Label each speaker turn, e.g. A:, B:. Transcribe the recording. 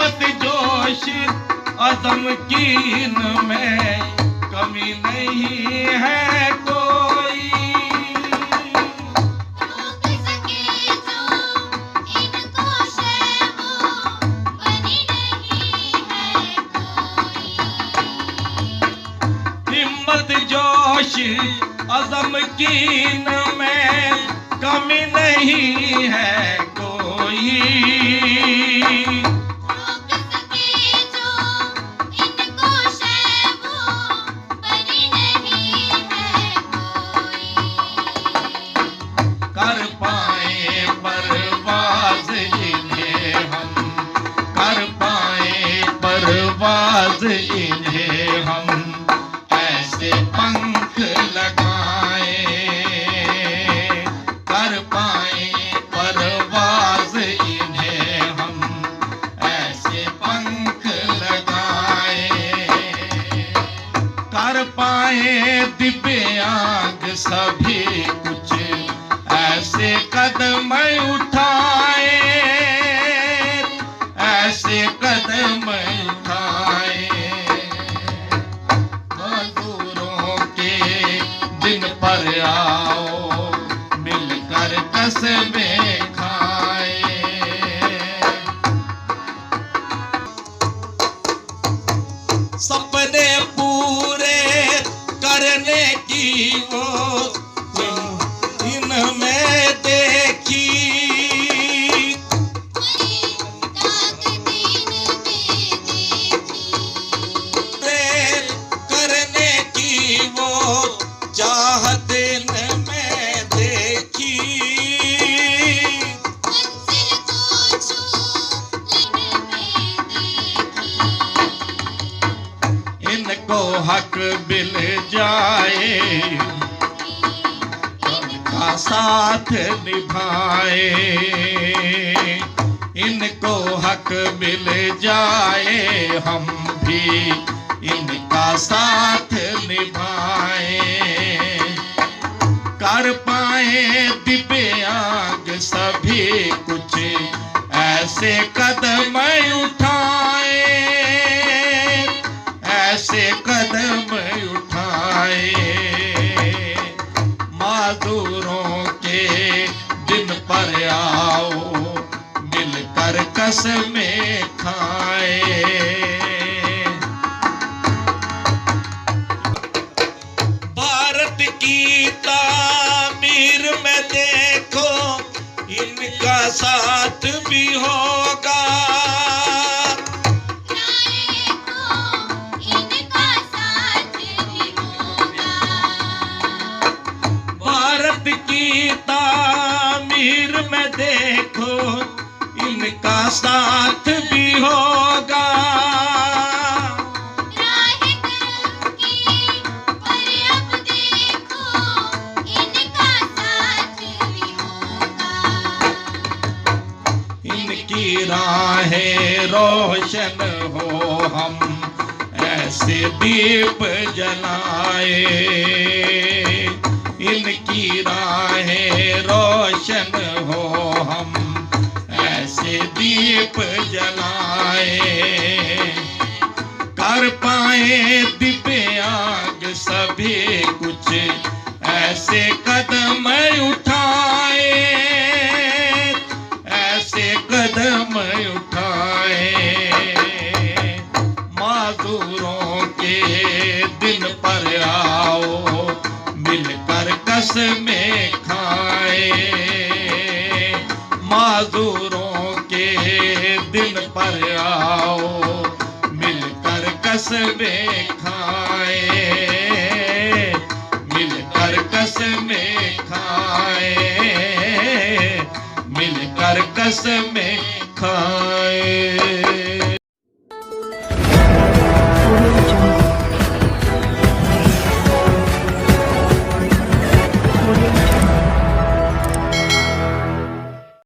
A: हिम्मत जोश अज़म कीन में कमी नहीं है कोई।
B: रोक सके जो इनको शय वो बनी नहीं है कोई।
A: हिम्मत जोश अज़म कीन में कमी नहीं है कोई।
B: रोक सके जो इनको शय वो बनी नहीं है कोई।
A: कर पाए परवाज़ इन्हें हम, कर पाए परवाज़ इन्हें हम, ऐसे पंख लगाए। कर पाए परवाज़ इन्हें हम, ऐसे पंख लगाए। कर पाए दिव्यांग सभी कुछ ऐसे कदम उठाए, ऐसे कदम उठाए। मजदूरों के दिन पर आओ, मिलकर कसमें खाए। सपने पूरे करने की वो इनमें देखी। प्रेम करने की वो चाहत इनमें देखी। इनको हक मिल जाए, का साथ निभाए। इनको हक मिल जाए, हम भी इनका साथ निभाए। कर पाए दिव्यांग सभी कुछ ऐसे कदम उठाए, ऐसे कदम उठाए। मजदूरों के दिन पर आओ, मिलकर कसमें खाए। भारत की तामीर में देखो इनका साथ भी होगा। भारत की तामीर में देखो इनका साथ भी होगा। इनकी राहें रोशन हो, हम ऐसे दीप जलाए। इनकी राहें रोशन हो, हम ऐसे दीप जलाए। कर पाए दिव्यांग सभी कुछ ऐसे कदम उठाए, ऐसे कदम उठाए। मजदूरों के दिन पर आओ, मिलकर कसमें खाए। मजदूरों के दिन पर आओ, मिलकर कसमें खाए, मिलकर कसमें खाए, मिलकर कसमें खाए।